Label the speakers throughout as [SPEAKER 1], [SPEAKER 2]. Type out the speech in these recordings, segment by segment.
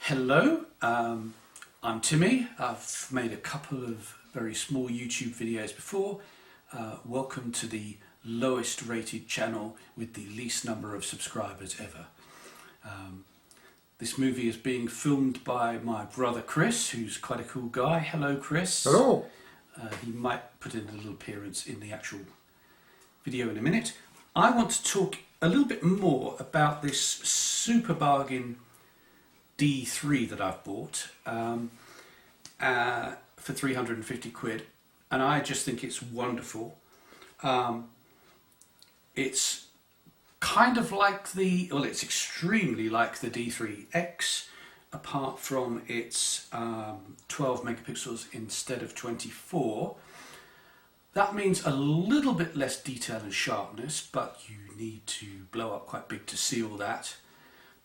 [SPEAKER 1] Hello, I'm Timmy. I've made a couple of very small YouTube videos before. Welcome to the lowest rated channel with the least number of subscribers ever. This movie is being filmed by my brother Chris, who's quite a cool guy. Hello Chris.
[SPEAKER 2] Hello.
[SPEAKER 1] He might put in a little appearance in the actual video in a minute. I want to talk a little bit more about this super bargain D3 that I've bought for 350 quid, and I just think it's wonderful. It's kind of like it's extremely like the D3X, apart from its 12 megapixels instead of 24. That means a little bit less detail and sharpness, but you need to blow up quite big to see all that.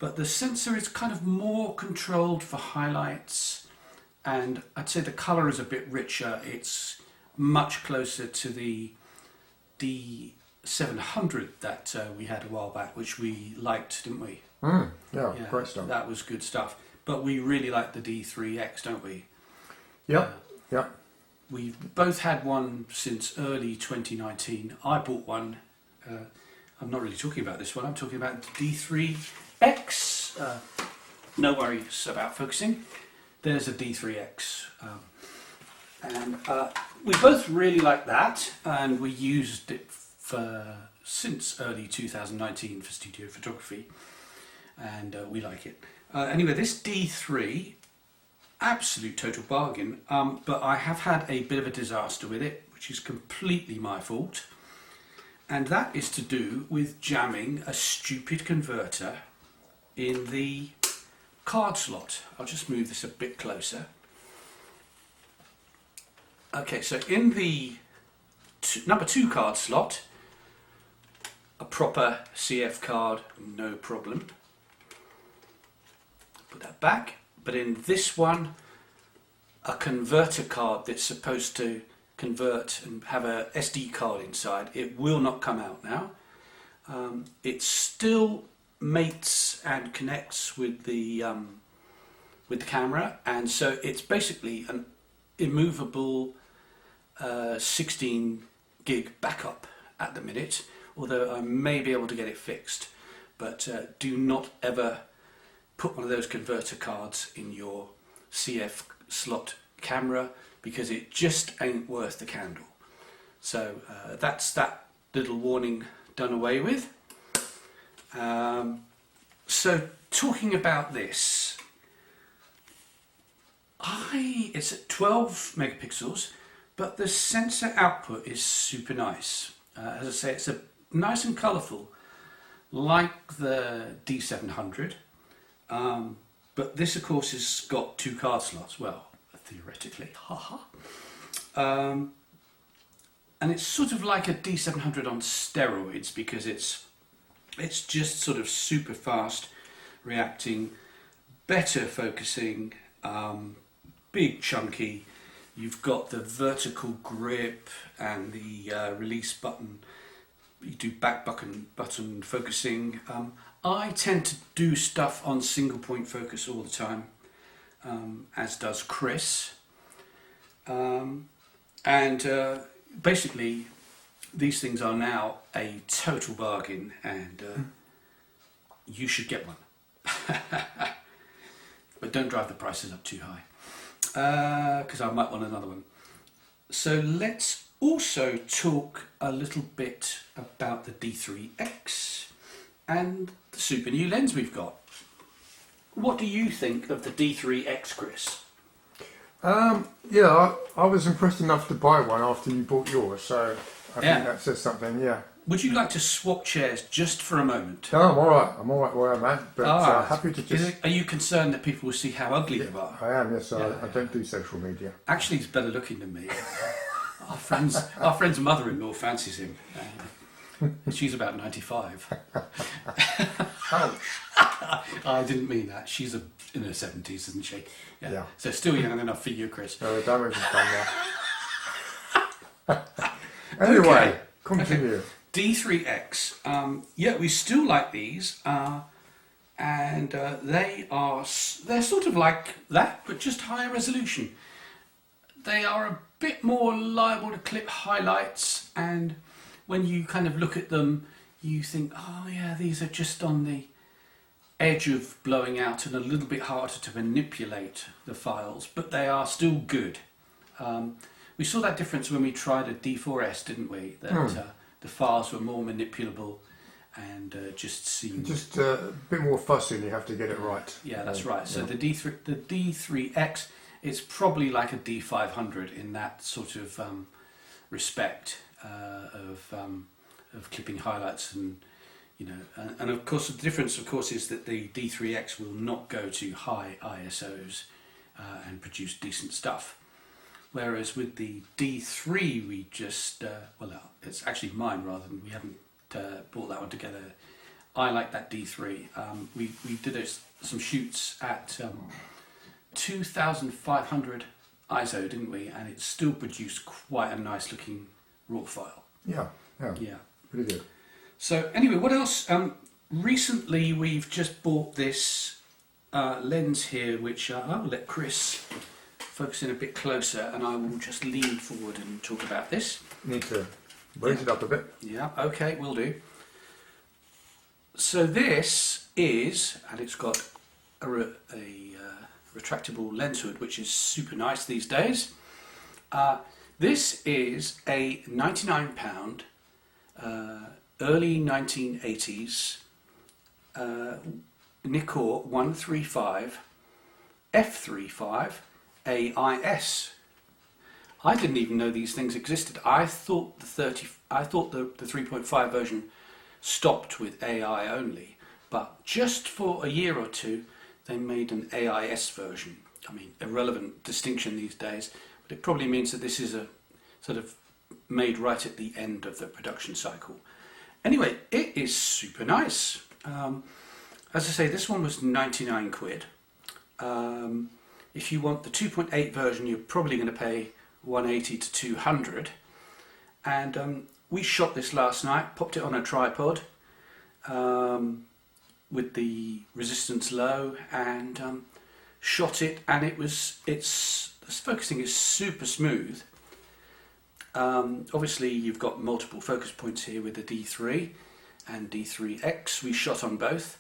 [SPEAKER 1] But the sensor is kind of more controlled for highlights, and I'd say the colour is a bit richer. It's much closer to the D700 that we had a while back, which we liked, didn't we?
[SPEAKER 2] Yeah, great stuff.
[SPEAKER 1] That was good stuff. But we really like the D3X, don't we?
[SPEAKER 2] Yep, yep.
[SPEAKER 1] We've both had one since early 2019. I bought one. I'm not really talking about this one. I'm talking about the D3X. No worries about focusing. There's a D3X. And we both really like that. And we used it since early 2019 for studio photography. And we like it. Anyway, this D3... absolute total bargain, but I have had a bit of a disaster with it, which is completely my fault, and that is to do with jamming a stupid converter in the card slot. I'll just move this a bit closer. Okay, so in the number 2 card slot, a proper CF card, no problem. Put that back. But in this one, a converter card that's supposed to convert and have a SD card inside, it will not come out now. It still mates and connects with the camera, and so it's basically an immovable 16 gig backup at the minute. Although I may be able to get it fixed, but do not ever put one of those converter cards in your CF slot camera, because it just ain't worth the candle. So that's that little warning done away with. So talking about this, it's at 12 megapixels, but the sensor output is super nice. As I say, it's nice and colourful, like the D700. But this, of course, has got 2 card slots. Well, theoretically, haha. And it's sort of like a D700 on steroids, because it's just sort of super fast reacting, better focusing, big chunky. You've got the vertical grip and the release button. You do back button focusing. I tend to do stuff on single point focus all the time, as does Chris. Basically, these things are now a total bargain, and you should get one. But don't drive the prices up too high, because I might want another one. So let's also talk a little bit about the D3X and the super new lens we've got. What do you think of the D3X, Chris?
[SPEAKER 2] Yeah, I was impressed enough to buy one after you bought yours, so I think that says something, yeah.
[SPEAKER 1] Would you like to swap chairs just for a moment?
[SPEAKER 2] No, I'm alright where I'm at, but happy to just...
[SPEAKER 1] Are you concerned that people will see how ugly you are?
[SPEAKER 2] I am, yes, I don't do social media.
[SPEAKER 1] Actually, he's better looking than me. Our friend's mother-in-law fancies him. She's about 95.
[SPEAKER 2] Ouch.
[SPEAKER 1] I didn't mean that. She's in her 70s, isn't she?
[SPEAKER 2] Yeah.
[SPEAKER 1] So still young enough for you, Chris.
[SPEAKER 2] No, the damage is done now. Anyway, continue.
[SPEAKER 1] D3X. Yeah, we still like these. and they're sort of like that, but just higher resolution. They are a bit more liable to clip highlights, and when you kind of look at them, you think, oh yeah, these are just on the edge of blowing out and a little bit harder to manipulate the files, but they are still good. We saw that difference when we tried a D4S, didn't we? That the files were more manipulable and just seemed...
[SPEAKER 2] Just a bit more fussy and you have to get it right.
[SPEAKER 1] Yeah, that's right. So the D3X, it's probably like a D500 in that sort of respect of clipping highlights, and you know, and of course the difference, of course, is that the D3X will not go to high ISOs and produce decent stuff. Whereas with the D3, we just well, it's actually mine rather than we haven't bought that one together. I like that D3. We did some shoots at 2,500 ISO, didn't we? And it still produced quite a nice looking raw file. Yeah,
[SPEAKER 2] pretty good.
[SPEAKER 1] So anyway, what else? Recently, we've just bought this lens here, which I will let Chris focus in a bit closer, and I will just lean forward and talk about this.
[SPEAKER 2] Need to raise it up a bit.
[SPEAKER 1] Yeah, okay, will do. So this is, and it's got a retractable lens hood, which is super nice these days. This is a £99, early 1980s Nikkor135 f3.5Ais. I didn't even know these things existed. I thought the 3.5 version stopped with AI only, but just for a year or two they made an AIS version. I mean, irrelevant distinction these days, but it probably means that this is a sort of made right at the end of the production cycle. Anyway, it is super nice. As I say, this one was 99 quid. If you want the 2.8 version, you're probably going to pay 180 to 200. And we shot this last night, popped it on a tripod with the resistance low, and shot it, and the focusing is super smooth. Obviously you've got multiple focus points here with the D3 and D3X. We shot on both.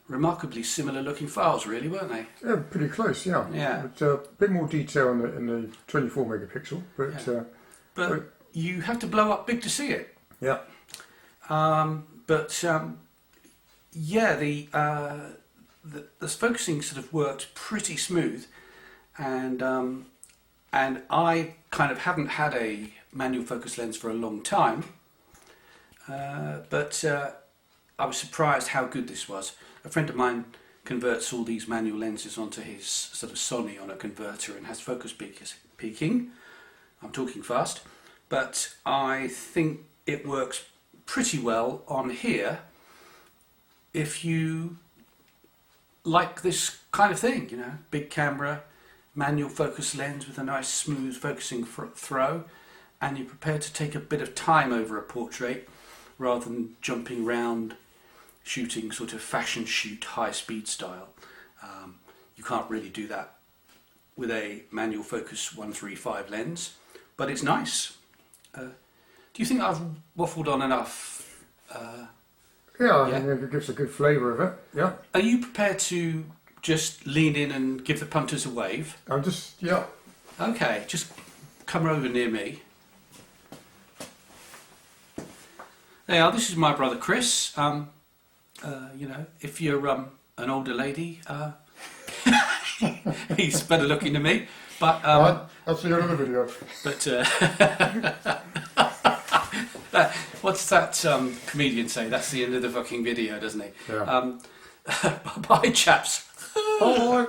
[SPEAKER 1] Remarkably similar looking files, really, weren't they?
[SPEAKER 2] Yeah, pretty close, yeah.
[SPEAKER 1] Yeah.
[SPEAKER 2] But, a bit more detail in the 24 megapixel, but...
[SPEAKER 1] Yeah. But you have to blow up big to see it.
[SPEAKER 2] Yeah.
[SPEAKER 1] Yeah, the focusing sort of worked pretty smooth, and I kind of haven't had a manual focus lens for a long time, but I was surprised how good this was. A friend of mine converts all these manual lenses onto his sort of Sony on a converter and has focus peaking. I'm talking fast, but I think it works pretty well on here if you like this kind of thing, you know, big camera, manual focus lens with a nice smooth focusing throw, and you're prepared to take a bit of time over a portrait rather than jumping around shooting sort of fashion shoot high speed style. You can't really do that with a manual focus 135 lens, but it's nice. Do you think I've waffled on enough?
[SPEAKER 2] Yeah, I think it gives a good flavour of it, yeah.
[SPEAKER 1] Are you prepared to just lean in and give the punters a wave?
[SPEAKER 2] I'm just, yeah.
[SPEAKER 1] Okay, just come over near me. There you are, this is my brother Chris. You know, if you're an older lady, he's better looking than me. But
[SPEAKER 2] I'll see you in another video.
[SPEAKER 1] But what's that comedian say? That's the end of the fucking video, doesn't he?
[SPEAKER 2] Yeah.
[SPEAKER 1] Bye, chaps.
[SPEAKER 2] Bye.